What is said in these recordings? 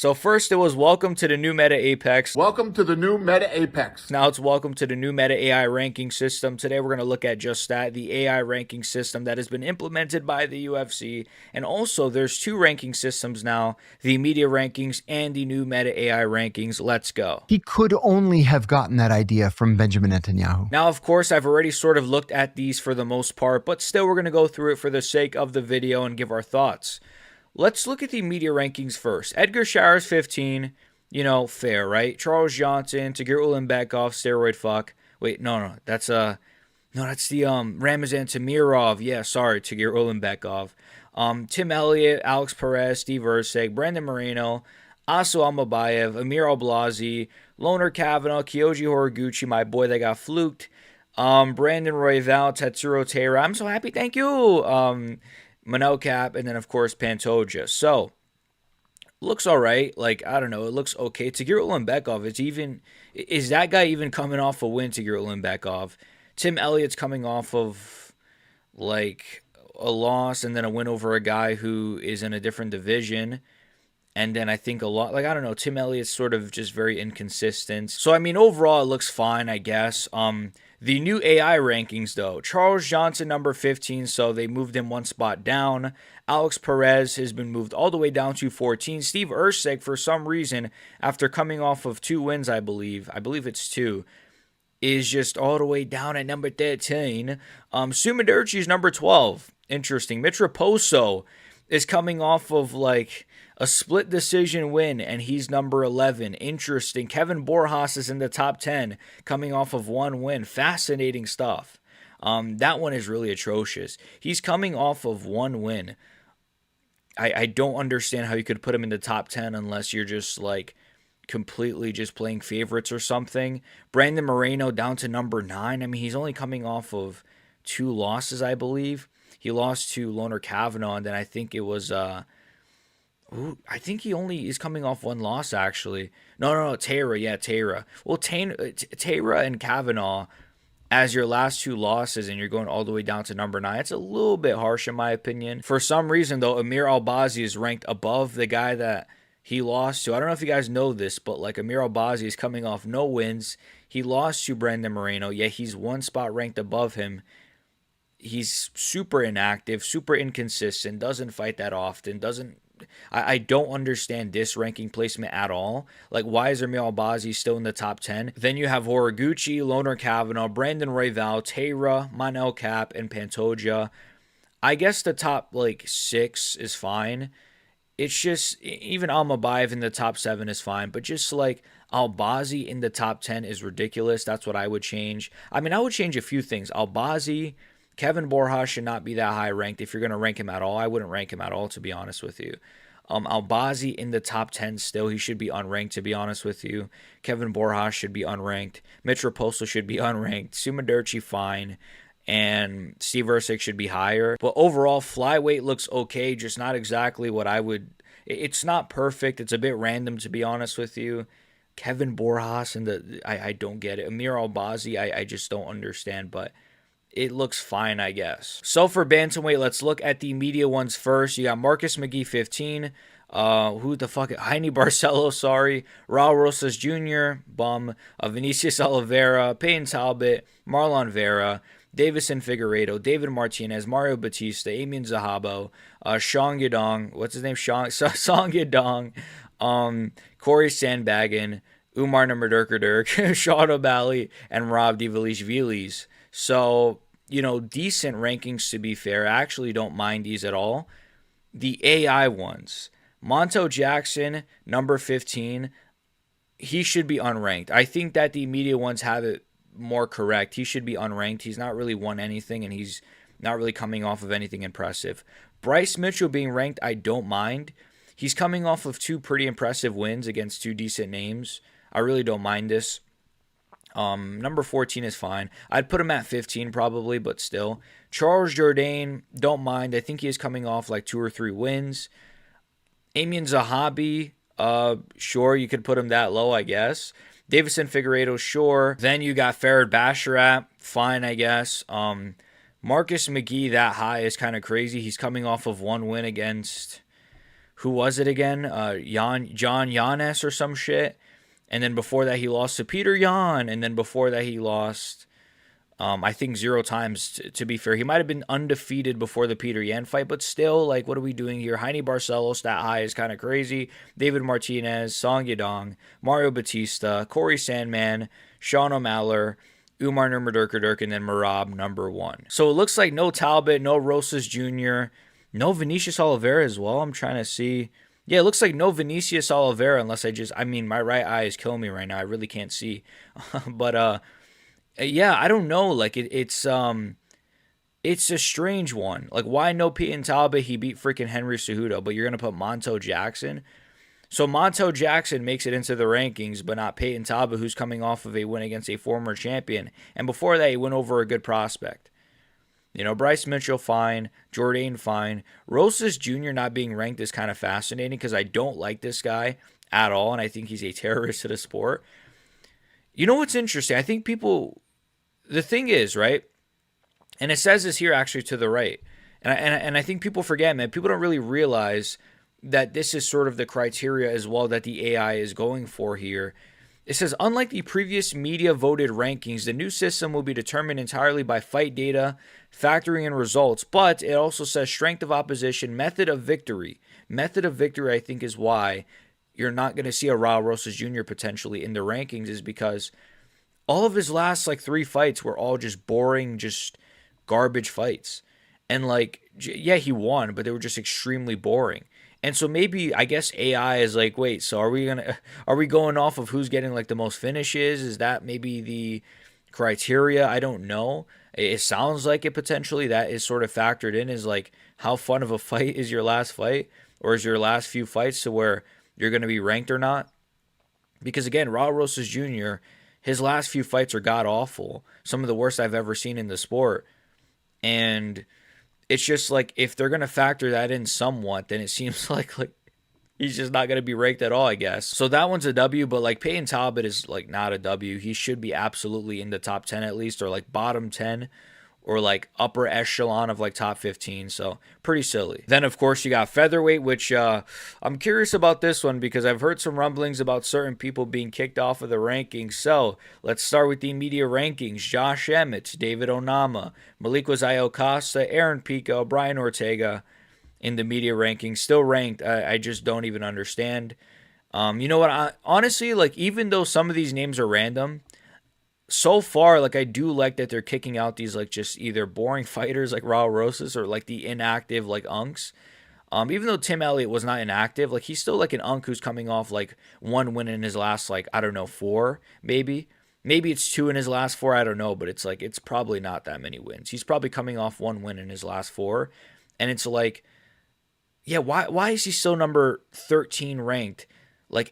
So first it was welcome to the new Meta Apex. Welcome to the new Meta Apex. Now it's welcome to the new Meta AI ranking system. Today we're going to look at just that, the AI ranking system that has been implemented by the UFC. And also there's two ranking systems now, the media rankings and the new Meta AI rankings. Let's go. He could only have gotten that idea from Benjamin Netanyahu. Now, of course, I've already sort of looked at these for the most part, but still we're going to go through it for the sake of the video and give our thoughts. Let's look at the media rankings first. Edgar Shara's 15, fair, right? Charles Johnson, Tagir Ulanbekov, steroid fuck. Wait, no, that's the Ramazan Tamirov. Yeah, sorry, Tagir Ulanbekov. Tim Elliott, Alex Perez, Steve Erceg, Brandon Moreno, Asu Almabayev, Amir Alblasi, Loner Kavanaugh, Kyoji Horiguchi, my boy that got fluked. Brandon Royval, Tetsuro Taira. I'm so happy, thank you. Manel Cap, and then, of course, Pantoja. So, looks all right. Like, I don't know. It looks okay. Tagir Ulanbekov, is that guy even coming off a win, Tagir Ulanbekov? Tim Elliott's coming off of, like, a loss and then a win over a guy who is in a different division. And then I think Tim Elliott's sort of just very inconsistent. So, I mean, overall, it looks fine, I guess. The new AI rankings, though. Charles Johnson, number 15, so they moved him one spot down. Alex Perez has been moved all the way down to 14. Steve Erceg, for some reason, after coming off of 2 wins, I believe it's 2, is just all the way down at number 13. Sumiderchi's number 12. Interesting. Mitch Raposo is coming off of, like, a split decision win, and he's number 11. Interesting. Kevin Borjas is in the top 10, coming off of 1 win. Fascinating stuff. That one is really atrocious. He's coming off of 1 win. I don't understand how you could put him in the top 10 unless you're just, like, completely just playing favorites or something. Brandon Moreno down to number 9. I mean, he's only coming off of 2 losses, I believe. He lost to Loner Kavanaugh, and then I think it was... I think he only is coming off 1 loss, actually. No, Taira. Yeah, Taira. Well, Taira and Kavanaugh as your last 2 losses, and you're going all the way down to number 9. It's a little bit harsh, in my opinion. For some reason, though, Amir Albazi is ranked above the guy that he lost to. I don't know if you guys know this, but, like, Amir Albazi is coming off no wins. He lost to Brandon Moreno. Yeah, he's 1 spot ranked above him. He's super inactive, super inconsistent, doesn't fight that often, I don't understand this ranking placement at all. Like, why is Amir Albazi still in the top 10? Then you have Horiguchi, Loner Kavanaugh, Brandon Royval, Taira, Manel Cap, and Pantoja. I guess the top, 6 is fine. It's just, even Almabayev in the top 7 is fine. But just, Albazi in the top 10 is ridiculous. That's what I would change. I mean, I would change a few things. Albazi... Kevin Borjas should not be that high ranked if you're going to rank him at all. I wouldn't rank him at all, to be honest with you. Albazi in the top 10 still. He should be unranked, to be honest with you. Kevin Borjas should be unranked. Mitch Raposo should be unranked. Sumiderchi, fine. And Steve Erceg should be higher. But overall, Flyweight looks okay, just not exactly what I would... It's not perfect. It's a bit random, to be honest with you. Kevin Borjas, I don't get it. Amir Albazi, I just don't understand, but... it looks fine, I guess. So for Bantamweight, let's look at the media ones first. You got Marcus McGee, 15. Who the fuck? Heine Barcelo, sorry. Raul Rosas Jr., bum. Vinicius Oliveira, Payne Talbot, Marlon Vera, Davison Figueiredo, David Martinez, Mario Batista, Amin Zahabo, Sean Yadong, what's his name? Song Yadong, Corey Sandbaggin, Umar Nurmagomedov, Sean O'Malley, and Rob Divalishvilis. So, decent rankings, to be fair. I actually don't mind these at all. The AI ones. Monto Jackson, number 15, he should be unranked. I think that the media ones have it more correct. He should be unranked. He's not really won anything, and he's not really coming off of anything impressive. Bryce Mitchell being ranked, I don't mind. He's coming off of 2 pretty impressive wins against 2 decent names. I really don't mind this. Number 14 is fine. I'd put him at 15 probably, but still. Charles Jourdain, don't mind. I think he is coming off 2 or 3 wins. Amin Zahabi, sure, you could put him that low, I guess. Davison Figueiredo, sure. Then you got Farid Basharat, fine, I guess. Marcus McGee that high is kind of crazy. He's coming off of 1 win against... who was it again? John Yanes or some shit. And then before that, he lost to Peter Yan. And then before that, he lost, I think, 0 times, to be fair. He might have been undefeated before the Peter Yan fight, but still, like, what are we doing here? Heine Barcelos, that high is kind of crazy. David Martinez, Song Yadong, Mario Batista, Corey Sandman, Sean O'Malley, Umar Nurmagomedov, and then Merab number 1. So it looks like no Talbot, no Rosas Jr., no Vinicius Oliveira as well. I'm trying to see. Yeah, it looks like no Vinicius Oliveira unless I mean, my right eye is killing me right now. I really can't see. But yeah, I don't know. Like it's a strange one. Like, why no Peyton Talbot? He beat freaking Henry Cejudo, but you're gonna put Monto Jackson. So Monto Jackson makes it into the rankings, but not Peyton Talbot, who's coming off of a win against a former champion. And before that, he went over a good prospect. You know, Bryce Mitchell, fine. Jourdain, fine. Rosas Jr. not being ranked is kind of fascinating because I don't like this guy at all, and I think he's a terrorist to the sport. You know what's interesting? I think people... The thing is, right? And it says this here actually to the right. And I think people forget, man. People don't really realize that this is sort of the criteria as well that the AI is going for here. It says, unlike the previous media-voted rankings, the new system will be determined entirely by fight data, factoring in results, but it also says strength of opposition, method of victory. Method of victory, I think, is why you're not going to see a Raul Rosas Jr. potentially in the rankings, is because all of his last, 3 fights were all just boring, just garbage fights. And, yeah, he won, but they were just extremely boring. And so maybe, I guess AI is like, wait, so are we going off of who's getting the most finishes? Is that maybe the criteria? I don't know. It sounds like it potentially that is sort of factored in, is how fun of a fight is your last fight, or is your last few fights to where you're going to be ranked or not? Because again, Raul Rosas Jr., his last few fights are god awful. Some of the worst I've ever seen in the sport. And it's just if they're going to factor that in somewhat, then it seems like he's just not going to be ranked at all, I guess. So that one's a W, but Peyton Talbot is not a W. He should be absolutely in the top 10 at least, or bottom 10, or upper echelon of top 15. So pretty silly. Then of course you got featherweight, which I'm curious about this one because I've heard some rumblings about certain people being kicked off of the rankings. So let's start with the media rankings. Josh Emmett, David Onama, Malikwa Costa, Aaron Pico, Brian Ortega in the media rankings, still ranked. I just don't even understand. You know what? Honestly, even though some of these names are random, so far, I do like that they're kicking out these, just either boring fighters like Raul Rosas or, the inactive, unks. Even though Tim Elliott was not inactive, he's still, an unk who's coming off, 1 win in his last, I don't know, 4, maybe. Maybe it's 2 in his last 4, I don't know. But it's, it's probably not that many wins. He's probably coming off 1 win in his last 4. And it's, yeah, why is he still number 13 ranked?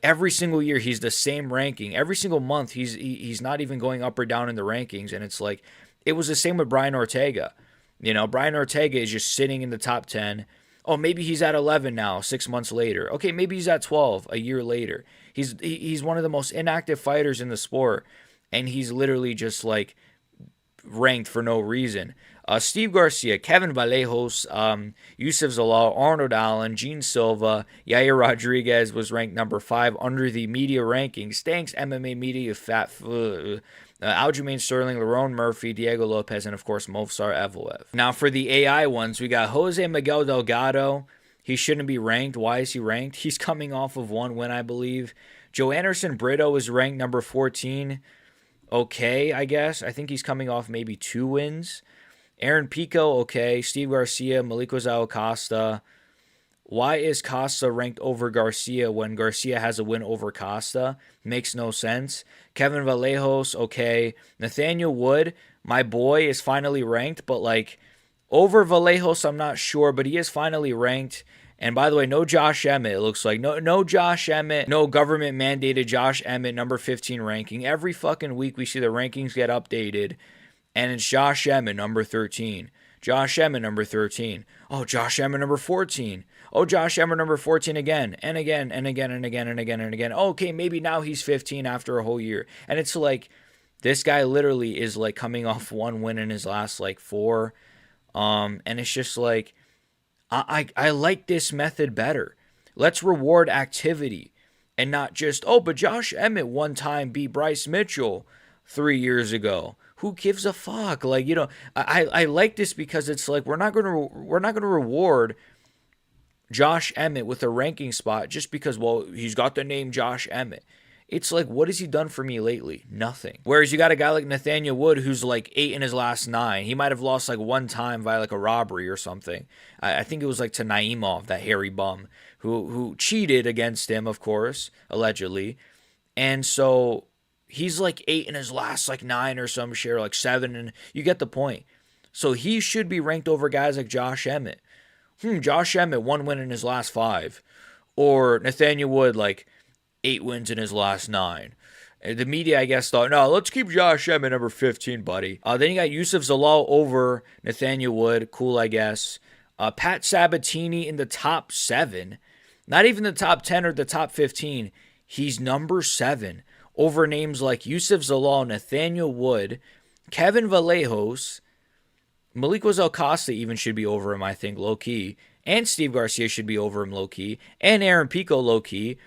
Every single year, he's the same ranking. Every single month, he's not even going up or down in the rankings. And it's it was the same with Brian Ortega. You know, Brian Ortega is just sitting in the top 10. Oh, maybe he's at 11 now, 6 months later. Okay, maybe he's at 12 a year later. He's one of the most inactive fighters in the sport. And he's literally just ranked for no reason. Steve Garcia, Kevin Vallejos, Yusuf Zalal, Arnold Allen, Gene Silva, Yair Rodriguez was ranked number 5 under the media rankings. Thanks, MMA Media, Aljamain Sterling, Lerone Murphy, Diego Lopez, and of course Movsar Evloev. Now for the AI ones, we got Jose Miguel Delgado. He shouldn't be ranked. Why is he ranked? He's coming off of 1 win, I believe. Joe Anderson Brito is ranked number 14. Okay, I guess. I think he's coming off maybe 2 wins. Aaron Pico, okay. Steve Garcia, Malikwa Costa. Why is Costa ranked over Garcia when Garcia has a win over Costa? Makes no sense. Kevin Vallejos, okay. Nathaniel Wood, my boy, is finally ranked, but over Vallejos, I'm not sure, but he is finally ranked. And by the way, no Josh Emmett, it looks like. No Josh Emmett, no government-mandated Josh Emmett, number 15 ranking. Every fucking week we see the rankings get updated, and it's Josh Emmett, number 13. Josh Emmett, number 13. Oh, Josh Emmett, number 14. Oh, Josh Emmett, number 14 again, and again, and again, and again, and again, and again. Okay, maybe now he's 15 after a whole year. And it's this guy literally is coming off 1 win in his last 4. And it's just I like this method better. Let's reward activity and not just, oh, but Josh Emmett one time beat Bryce Mitchell 3 years ago. Who gives a fuck? Like, I like this because it's like we're not gonna reward Josh Emmett with a ranking spot just because, well, he's got the name Josh Emmett. It's like, what has he done for me lately? Nothing. Whereas you got a guy like Nathaniel Wood who's like 8 in his last 9. He might have lost like one time via like a robbery or something. I think it was like to Naimov, that hairy bum, who cheated against him, of course, allegedly. And so he's like 8 in his last like 9 or some shit, or like 7, and you get the point. So he should be ranked over guys like Josh Emmett. Josh Emmett, 1 win in his last 5. Or Nathaniel Wood, like 8 wins in his last 9. The media, I guess, thought, no, let's keep Josh Emmett number 15, buddy. Then you got Yusuf Zalal over Nathaniel Wood. Cool, I guess. Pat Sabatini in the top 7. Not even the top 10 or the top 15. He's number 7 over names like Yusuf Zalal, Nathaniel Wood, Kevin Vallejos, Malikos Alcosta even should be over him, I think, low-key. And Steve Garcia should be over him, low-key. And Aaron Pico, low-key.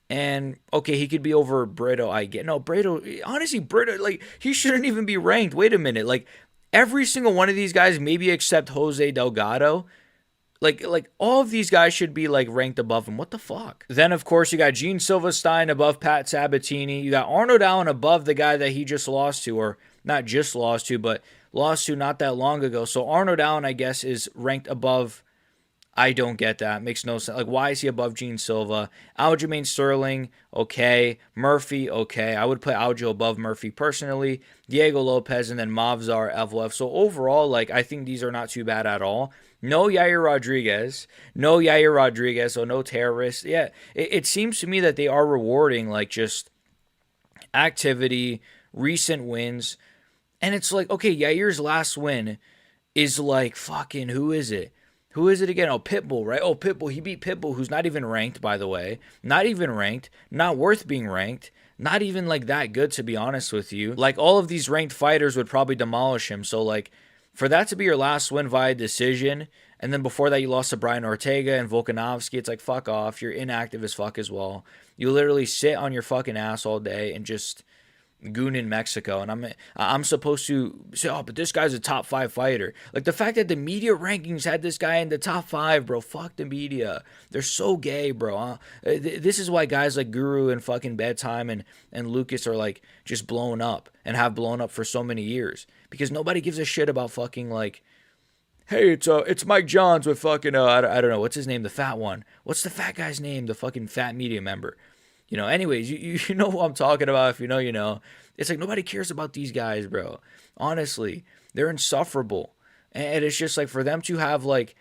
And, okay, he could be over Brito, I get. No, Brito, honestly, Brito, like, he shouldn't even be ranked. Wait a minute. Like, every single one of these guys, maybe except Jose Delgado, like all of these guys should be, like, ranked above him. What the fuck? Then, of course, you got Gene Silverstein above Pat Sabatini. You got Arnold Allen above the guy that he just lost to, or not just lost to, but lost to not that long ago. So Arnold Allen, I guess, is ranked above. I don't get that. Makes no sense. Like, why is he above Gene Silva? Aljamain Sterling, okay. Murphy, okay. I would put Aljo above Murphy personally. Diego Lopez, and then Mavzar Evloev. So overall, like, I think these are not too bad at all. No Yair Rodriguez. So no terrorists. Yeah, it seems to me that they are rewarding, like, just activity, recent wins. And it's like, okay, Yair's last win is like, fucking, who is it? Who is it again? Oh, Pitbull, right? Oh, Pitbull. He beat Pitbull, who's not even ranked, by the way. Not even ranked. Not worth being ranked. Not even, like, that good, to be honest with you. Like, all of these ranked fighters would probably demolish him. So, like, for that to be your last win via decision, and then before that you lost to Brian Ortega and Volkanovski, it's like, fuck off. You're inactive as fuck as well. You literally sit on your fucking ass all day and just goon in Mexico, and I'm supposed to say, oh, but this guy's a top 5 fighter. Like, the fact that the media rankings had this guy in the top 5, bro, fuck the media. They're so gay, bro. This is why guys like Guru and fucking Bedtime and Lucas are, like, just blown up and have blown up for so many years, because nobody gives a shit about fucking, like, hey, it's Mike Johns with fucking I don't know, what's his name, the fat one. What's the fat guy's name? The fucking fat media member. Anyways, you know what I'm talking about. If you know, you know. It's like, nobody cares about these guys, bro. Honestly, they're insufferable. And it's just like, for them to have, like,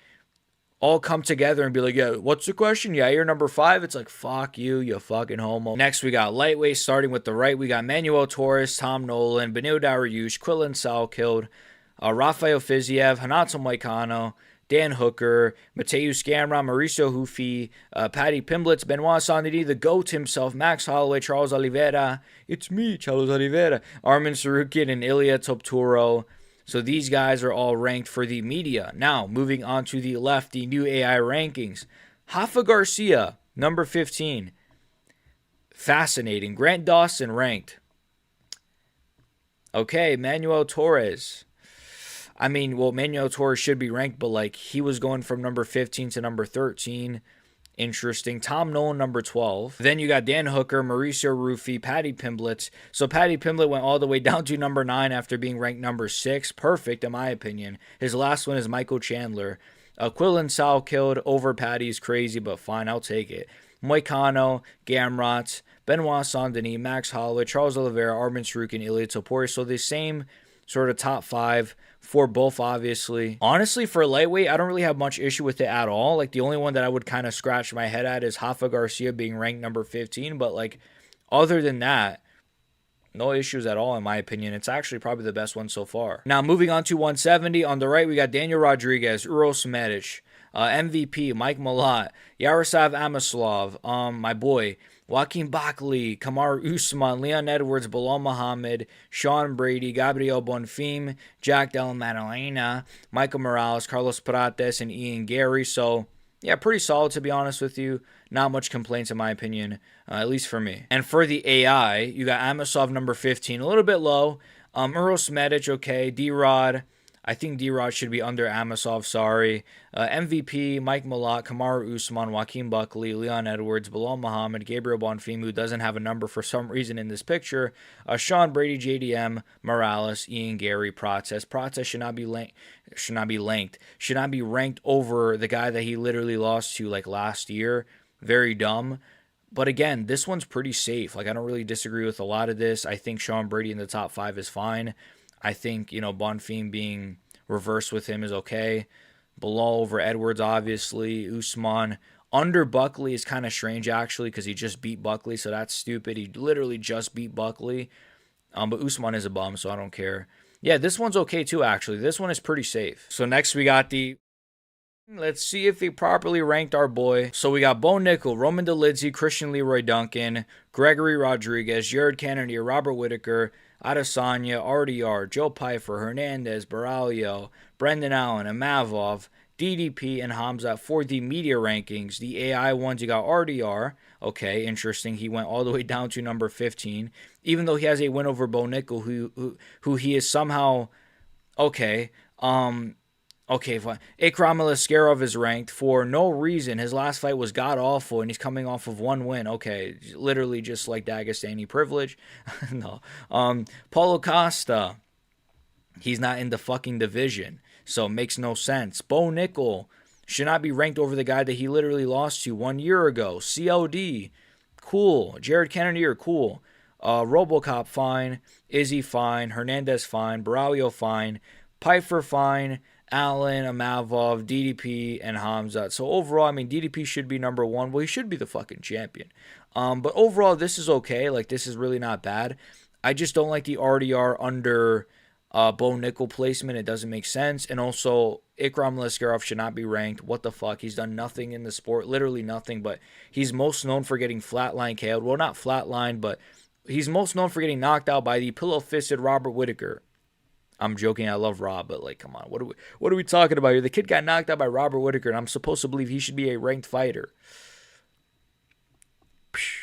all come together and be like, yeah, what's the question? Yeah, you're number 5. It's like, fuck you fucking homo. Next, we got lightweight, starting with the right. We got Manuel Torres, Tom Nolan, Benil Dariush, Quillen Salkeld, Rafael Fiziev, Renato Moicano, Dan Hooker, Mateusz Gamrot, Mauricio Hufi, Paddy Pimblett, Benoit Saint-Denis, the GOAT himself, Max Holloway, Charles Oliveira, it's me, Charles Oliveira, Armin Sarukian, and Ilya Topturo. So these guys are all ranked for the media. Now, moving on to the left, the new AI rankings. Rafa Garcia, number 15. Fascinating. Grant Dawson ranked. Okay, Manuel Torres. I mean, well, Manuel Torres should be ranked, but, like, he was going from number 15 to number 13. Interesting. Tom Nolan, number 12. Then you got Dan Hooker, Mauricio Rufy, Paddy Pimblett. So Paddy Pimblett went all the way down to number 9 after being ranked number 6. Perfect, in my opinion. His last one is Michael Chandler. Quillen Salkeld over Paddy is crazy, but fine, I'll take it. Moicano, Gamrot, Benoit Saint-Denis, Max Holloway, Charles Oliveira, Armin Sarukian, Ilya Topuria. So the same sort of top 5 for both, obviously. Honestly, for lightweight, I don't really have much issue with it at all. Like, the only one that I would kind of scratch my head at is Rafa Garcia being ranked number 15. But, like, other than that, no issues at all, in my opinion. It's actually probably the best one so far. Now, moving on to 170. On the right, we got Daniel Rodriguez, Uros Medic, MVP, Mike Malott, Yaroslav Amaslov, my boy, Joaquin Backley, Kamar Usman, Leon Edwards, Bilal Muhammad, Sean Brady, Gabriel Bonfim, Jack Della Maddalena, Michael Morales, Carlos Prates, and Ian Gary. So Yeah, pretty solid to be honest with you. Not much complaints in my opinion, at least for me. And for the AI, you got Amosov number 15, a little bit low. Uros Medic, okay. D-Rod, I think D-Rod should be under Amosov, sorry. MVP, Mike Malott, Kamaru Usman, Joaquin Buckley, Leon Edwards, Bilal Muhammad, Gabriel Bonfim, who doesn't have a number for some reason in this picture. Sean Brady, JDM, Morales, Ian Gary, Process. Process should not be ranked over the guy that he literally lost to like last year. Very dumb. But again, this one's pretty safe. Like, I don't really disagree with a lot of this. I think Sean Brady in the top 5 is fine. I think, Bonfim being reversed with him is okay. Bilal over Edwards, obviously. Usman under Buckley is kind of strange, actually, because he just beat Buckley, so that's stupid. He literally just beat Buckley. But Usman is a bum, so I don't care. Yeah, this one's okay, too, actually. This one is pretty safe. So next we got the... Let's see if they properly ranked our boy. So we got Bo Nickel, Roman Dolidze, Christian Leroy Duncan, Gregory Rodriguez, Jared Cannonier, Robert Whitaker, Adesanya, RDR, Joe Pyfer, Hernandez, Baralio, Brendan Allen, Amavov, DDP, and Hamzat for the media rankings. The AI ones, you got RDR. Okay, interesting. He went all the way down to number 15. Even though he has a win over Bo Nickel, who he is somehow... Okay, okay, fine. Ikram Aliskerov is ranked for no reason. His last fight was god-awful, and he's coming off of one win. Okay, literally just like Dagestani privilege. No. Paulo Costa, he's not in the fucking division, so it makes no sense. Bo Nickel should not be ranked over the guy that he literally lost to 1 year ago. COD, cool. Jared Cannonier, cool. Robocop, fine. Izzy, fine. Hernandez, fine. Baralio, fine. Pyfer, fine. Allen, Amavov, DDP, and Hamzat. So overall, I mean, DDP should be number 1. Well, he should be the fucking champion. But overall, this is okay. Like, this is really not bad. I just don't like the RDR under Bo Nickel placement. It doesn't make sense. And also, Ikram Aliskerov should not be ranked. What the fuck? He's done nothing in the sport. Literally nothing. But he's most known for getting flatline KO'd. Well, not flatline, but he's most known for getting knocked out by the pillow-fisted Robert Whitaker. I'm joking. I love Rob, but like, come on. What are we talking about here? The kid got knocked out by Robert Whitaker, and I'm supposed to believe he should be a ranked fighter.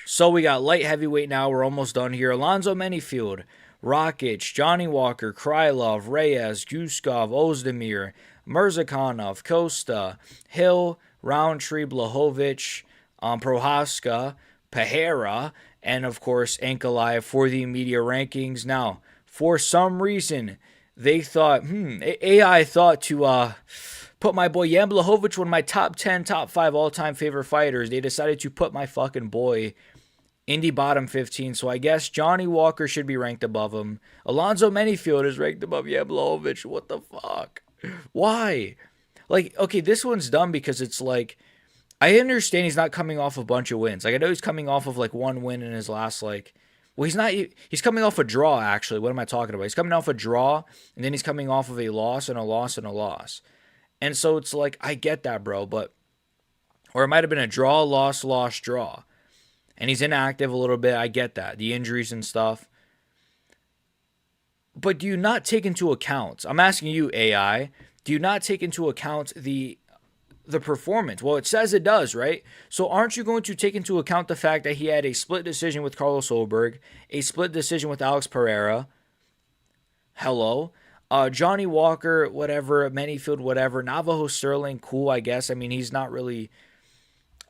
So we got light heavyweight now. We're almost done here. Alonzo Menifield, Rakic, Johnny Walker, Krylov, Reyes, Guskov, Ozdemir, Mirzakhanov, Costa, Hill, Roundtree, Blachowicz, Prohaska, Pereira, and of course Ankalaev for the media rankings. Now, for some reason, they thought, AI thought to put my boy Jan Blachowicz, one of my top 10, top 5 all-time favorite fighters. They decided to put my fucking boy in the bottom 15. So I guess Johnny Walker should be ranked above him. Alonzo Menifield is ranked above Jan Blachowicz. What the fuck? Why? Like, okay, this one's dumb because it's like, I understand he's not coming off a bunch of wins. Like, I know he's coming off of like one win in his last like... Well, he's coming off a draw, actually. What am I talking about? He's coming off a draw, and then he's coming off of a loss and a loss and a loss. And so it's like, I get that, bro, but... Or it might have been a draw, loss, loss, draw. And he's inactive a little bit. I get that. The injuries and stuff. But do you not take into account... I'm asking you, AI. Do you not take into account the performance? Well, it says it does, right? So aren't you going to take into account the fact that he had a split decision with Carlos Oberg, a split decision with Alex Pereira? Hello? Johnny Walker, whatever, Menifield, whatever. Navajo Sterling, cool, I guess. I mean, he's not really...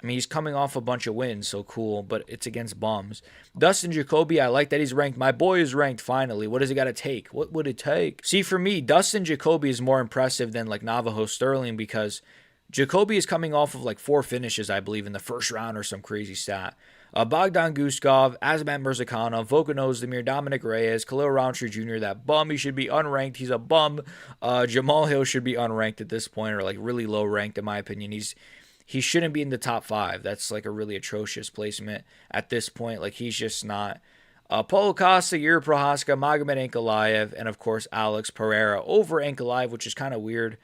I mean, he's coming off a bunch of wins, so cool, but it's against bums. Dustin Jacoby, I like that he's ranked. My boy is ranked, finally. What does it got to take? What would it take? See, for me, Dustin Jacoby is more impressive than, like, Navajo Sterling because... Jacoby is coming off of like 4 finishes, I believe, in the first round or some crazy stat. Bogdan Guskov, Azamat Mirzakhanov, Volkan Ozdemir, Dominic Reyes, Khalil Roundtree Jr., that bum, he should be unranked. He's a bum. Jamal Hill should be unranked at this point, or like really low ranked in my opinion. He shouldn't be in the top 5. That's like a really atrocious placement at this point. Like, he's just not. Paulo Costa, Yuri Prohaska, Magomed Ankalaev, and of course Alex Pereira over Ankalaev, which is kind of weird.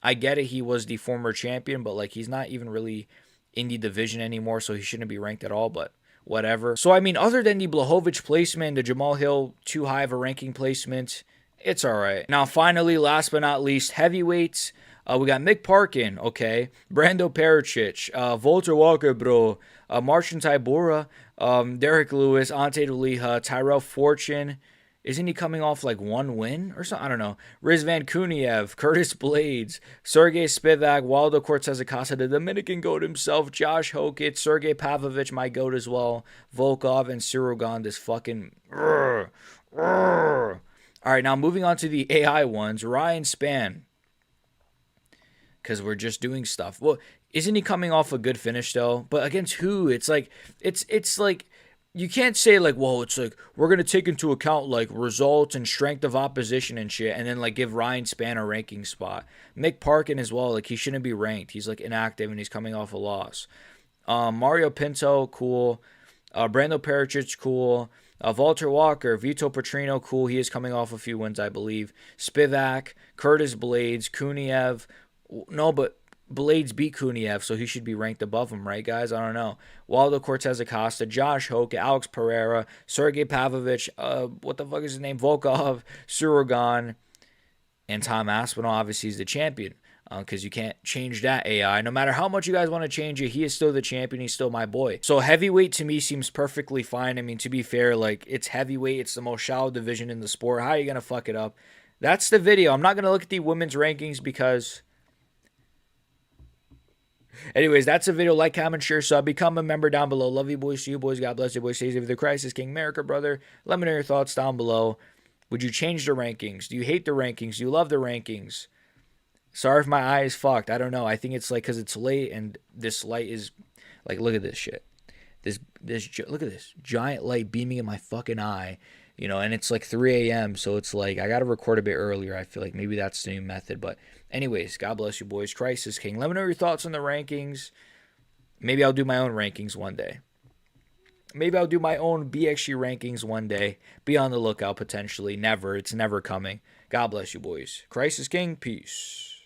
I get it, he was the former champion, but like, he's not even really in the division anymore, so he shouldn't be ranked at all, but whatever. So, I mean, other than the Blachowicz placement, the Jamal Hill too high of a ranking placement, it's all right. Now, finally, last but not least, heavyweights. We got Mick Parkin, okay. Brando Pericic, Volter Walker, bro. Martian Tybura, Derek Lewis, Ante Doliha, Tyrell Fortune. Isn't he coming off like one win or something? I don't know. Rizvan Kuniev, Curtis Blades, Sergey Spivak, Waldo Cortez Acosta, the Dominican goat himself, Josh Hokit, Sergey Pavlovich, my goat as well, Volkov, and Sirogan, this fucking... All right, now moving on to the AI ones. Ryan Spann, because we're just doing stuff. Well, isn't he coming off a good finish though? But against who? It's like you can't say like, whoa, it's like we're gonna take into account like results and strength of opposition and shit, and then like give Ryan Spann a ranking spot. Mick Parkin as well, like he shouldn't be ranked. He's like inactive and he's coming off a loss. Mario Pinto, cool. Brando Pericic, cool. Walter Walker, Vito Petrino, cool. He is coming off a few wins, I believe. Spivak, Curtis Blades, Kuniev. No, but Blades beat Kuniev, so he should be ranked above him, right, guys? I don't know. Waldo Cortez Acosta, Josh Hoke, Alex Pereira, Sergey Pavlovich, what the fuck is his name? Volkov, Sirogan, and Tom Aspinall. Obviously, he's the champion because you can't change that AI. No matter how much you guys want to change it, he is still the champion. He's still my boy. So heavyweight to me seems perfectly fine. I mean, to be fair, like it's heavyweight. It's the most shallow division in the sport. How are you going to fuck it up? That's the video. I'm not going to look at the women's rankings because... Anyways, that's a video. Like, comment, share, sub. Become a member down below. Love you boys. See you boys. God bless you boys. Stay safe. The Crisis King America, brother. Let me know your thoughts down below. Would you change the rankings? Do you hate the rankings? Do you love the rankings? Sorry if my eye is fucked. I don't know. I think it's like because it's late and this light is like, look at this shit. Look at this giant light beaming in my fucking eye. You know, and it's like 3 a.m. So it's like I got to record a bit earlier. I feel like maybe that's the new method. But anyways, God bless you boys. Crisis King. Let me know your thoughts on the rankings. Maybe I'll do my own rankings one day. Maybe I'll do my own BXG rankings one day. Be on the lookout potentially. Never. It's never coming. God bless you boys. Crisis King. Peace.